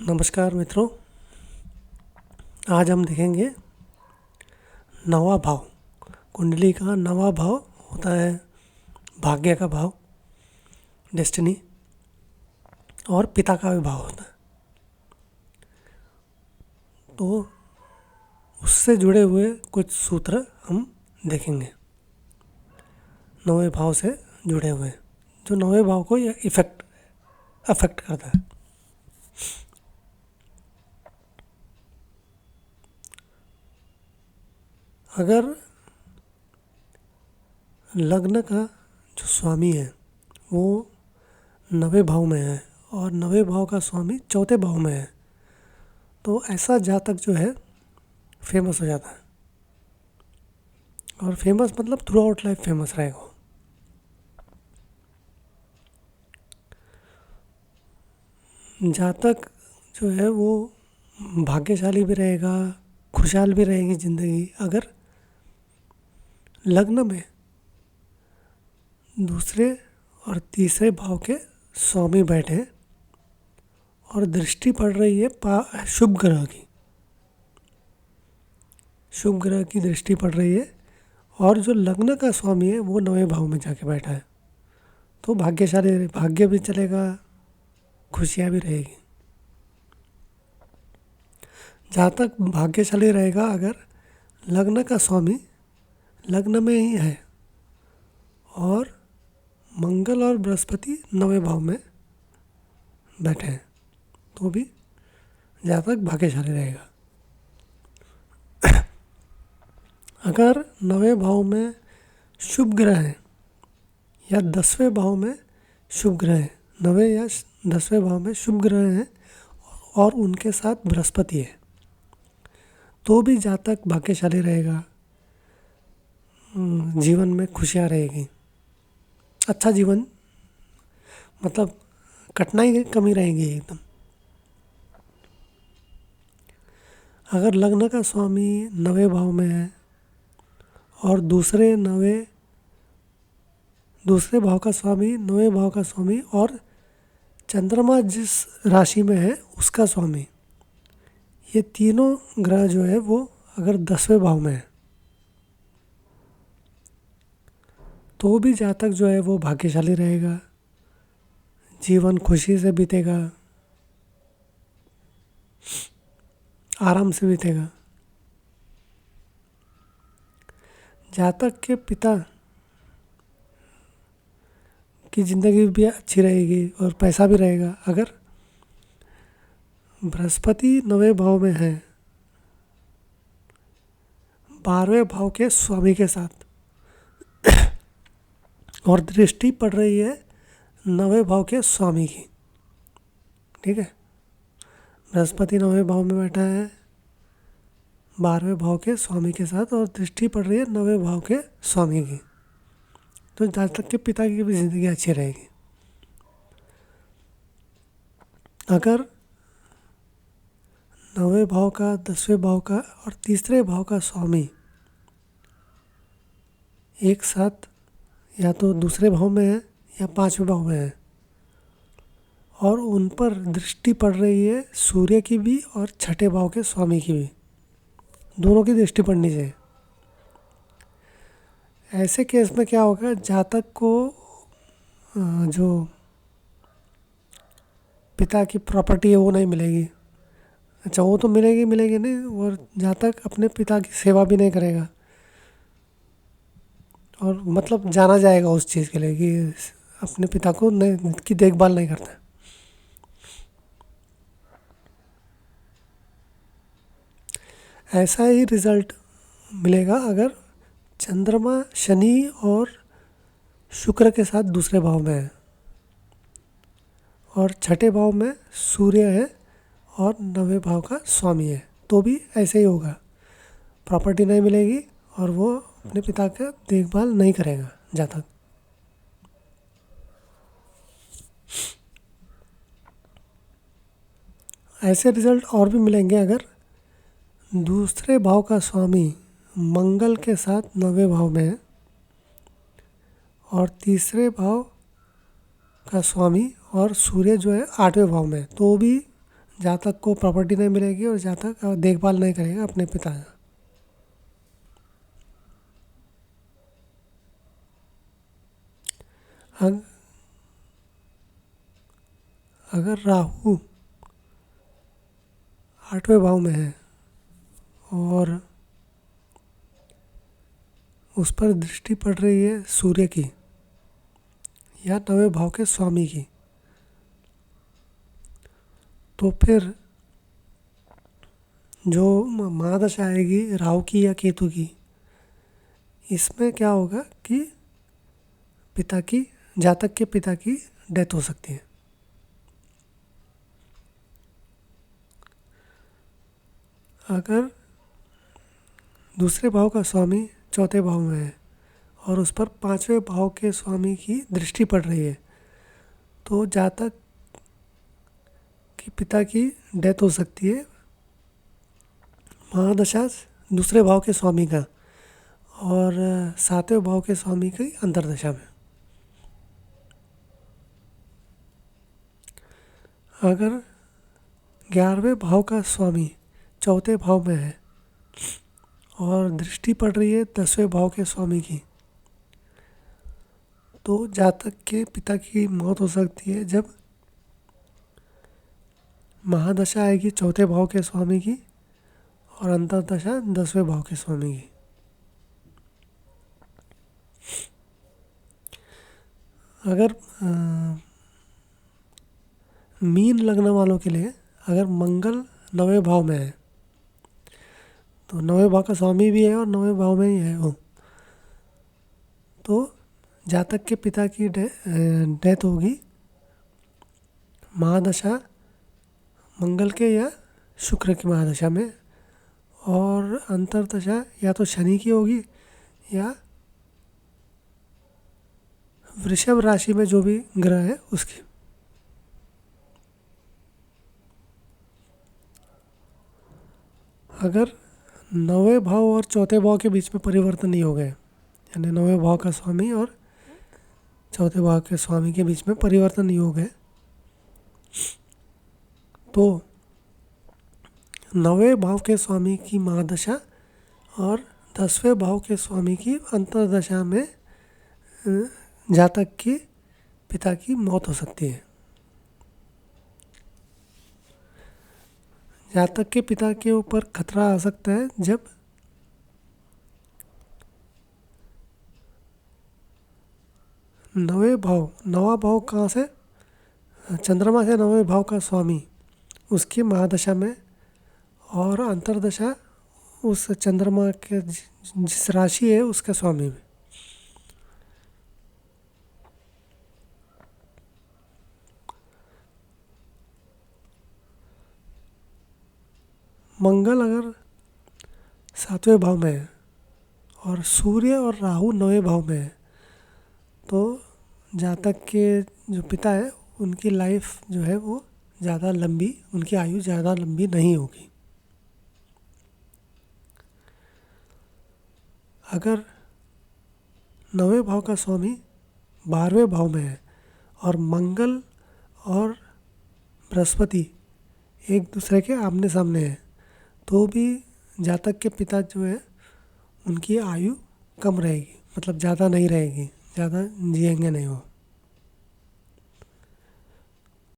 नमस्कार मित्रों। आज हम देखेंगे नवा भाव। कुंडली का नवा भाव होता है भाग्य का भाव, डेस्टिनी, और पिता का भी भाव होता है। तो उससे जुड़े हुए कुछ सूत्र हम देखेंगे, नवे भाव से जुड़े हुए, जो नवे भाव को ये अफेक्ट करता है। अगर लग्न का जो स्वामी है वो नवे भाव में है और नवे भाव का स्वामी चौथे भाव में है, तो ऐसा जातक जो है फेमस हो जाता है। और फेमस मतलब थ्रू आउट लाइफ फेमस रहेगा। जातक जो है वो भाग्यशाली भी रहेगा, खुशहाल भी रहेगी ज़िंदगी, अगर लग्न में दूसरे और तीसरे भाव के स्वामी बैठे और दृष्टि पड़ रही है शुभ ग्रह की, शुभ ग्रह की दृष्टि पड़ रही है, और जो लग्न का स्वामी है वो नवे भाव में जाके बैठा है, तो भाग्यशाली, भाग्य भी चलेगा, खुशियाँ भी रहेगी। जहाँ तक भाग्यशाली रहेगा अगर लग्न का स्वामी लग्न में ही है और मंगल और बृहस्पति नवे भाव में बैठे हैं, तो भी जहाँ तक भाग्यशाली रहेगा। अगर नवे भाव में शुभ ग्रह हैं या 10वें भाव में शुभ ग्रह हैं, नवे या 10वें भाव में शुभ ग्रह हैं और उनके साथ बृहस्पति है, तो भी जातक भाग्यशाली रहेगा, जीवन में खुशियाँ रहेगी, अच्छा जीवन, मतलब कठिनाई की कमी रहेगी एकदम। अगर लग्न का स्वामी नवे भाव में है और दूसरे भाव का स्वामी, नवे भाव का स्वामी और चंद्रमा जिस राशि में है उसका स्वामी, ये तीनों ग्रह जो है वो अगर 10वें भाव में है, तो भी जातक जो है वो भाग्यशाली रहेगा, जीवन खुशी से बीतेगा, आराम से बीतेगा। जातक के पिता की ज़िंदगी भी अच्छी रहेगी और पैसा भी रहेगा। अगर बृहस्पति नवे भाव में है 12वें भाव के स्वामी के साथ और दृष्टि पड़ रही है नवे भाव के स्वामी की, ठीक है, बृहस्पति नवे भाव में बैठा है 12वें भाव के स्वामी के साथ और दृष्टि पड़ रही है नवे भाव के स्वामी की, तो जातक के पिता की भी ज़िंदगी अच्छी रहेगी। अगर नवे भाव का, 10वें भाव का और तीसरे भाव का स्वामी एक साथ या तो दूसरे भाव में है या 5वें भाव में है और उन पर दृष्टि पड़ रही है सूर्य की भी और छठे भाव के स्वामी की भी, दोनों की दृष्टि पड़नी चाहिए। ऐसे केस में क्या होगा, जातक को जो पिता की प्रॉपर्टी है वो नहीं मिलेगी। अच्छा, वो तो मिलेगी नहीं, और जातक अपने पिता की सेवा भी नहीं करेगा और मतलब जाना जाएगा उस चीज़ के लिए कि अपने पिता को नहीं की देखभाल नहीं करता। ऐसा ही रिज़ल्ट मिलेगा अगर चंद्रमा शनि और शुक्र के साथ दूसरे भाव में है और छठे भाव में सूर्य है और नवे भाव का स्वामी है, तो भी ऐसे ही होगा, प्रॉपर्टी नहीं मिलेगी और वो अपने पिता का देखभाल नहीं करेगा जातक। ऐसे रिज़ल्ट और भी मिलेंगे अगर दूसरे भाव का स्वामी मंगल के साथ नवे भाव में है और तीसरे भाव का स्वामी और सूर्य जो है 8वें भाव में, तो भी जातक को प्रॉपर्टी नहीं मिलेगी और जातक देखभाल नहीं करेगा अपने पिता का। अगर राहु 8वें भाव में है और उस पर दृष्टि पड़ रही है सूर्य की या 9वें भाव के स्वामी की, तो फिर जो महादशा आएगी राहु की या केतु की, इसमें क्या होगा कि जातक के पिता की डेथ हो सकती है। अगर दूसरे भाव का स्वामी 4थे भाव में है और उस पर 5वें भाव के स्वामी की दृष्टि पड़ रही है, तो जातक के पिता की डेथ हो सकती है महादशा दूसरे भाव के स्वामी का और 7वें भाव के स्वामी की अंतर्दशा में। अगर 11वें भाव का स्वामी 4थे भाव में है और दृष्टि पड़ रही है 10वें भाव के स्वामी की, तो जातक के पिता की मौत हो सकती है जब महादशा आएगी 4थे भाव के स्वामी की और अंतर्दशा 10वें भाव के स्वामी की। अगर मीन लग्न वालों के लिए अगर मंगल 9वें भाव में है, तो 9वें भाव का स्वामी भी है और 9वें भाव में ही है वो, तो जातक के पिता की डेथ होगी महादशा मंगल के या शुक्र की महादशा में, और अंतर्दशा या तो शनि की होगी या वृषभ राशि में जो भी ग्रह है उसकी। अगर 9वें भाव और 4थे भाव के बीच में परिवर्तन नहीं हो गए, यानी 9वें भाव का स्वामी और 4थे भाव के स्वामी के बीच में परिवर्तन नहीं हो गए, तो 9वें भाव के स्वामी की महादशा और 10वें भाव के स्वामी की अंतर्दशा में जातक के पिता की मौत हो सकती है। जातक के पिता के ऊपर खतरा आ सकता है जब नवा भाव कहाँ से, चंद्रमा से 9वें भाव का स्वामी उसकी महादशा में और अंतर्दशा उस चंद्रमा के जिस राशि है उसका स्वामी में। मंगल अगर 7वें भाव में है और सूर्य और राहु 9वें भाव में है, तो जातक के जो पिता है उनकी लाइफ जो है वो ज़्यादा लंबी, उनकी आयु ज़्यादा लंबी नहीं होगी। अगर 9वें भाव का स्वामी 12वें भाव में है और मंगल और बृहस्पति एक दूसरे के आमने सामने हैं, तो भी जातक के पिता जो है उनकी आयु कम रहेगी, मतलब ज़्यादा नहीं रहेगी, ज़्यादा जिएंगे नहीं वो।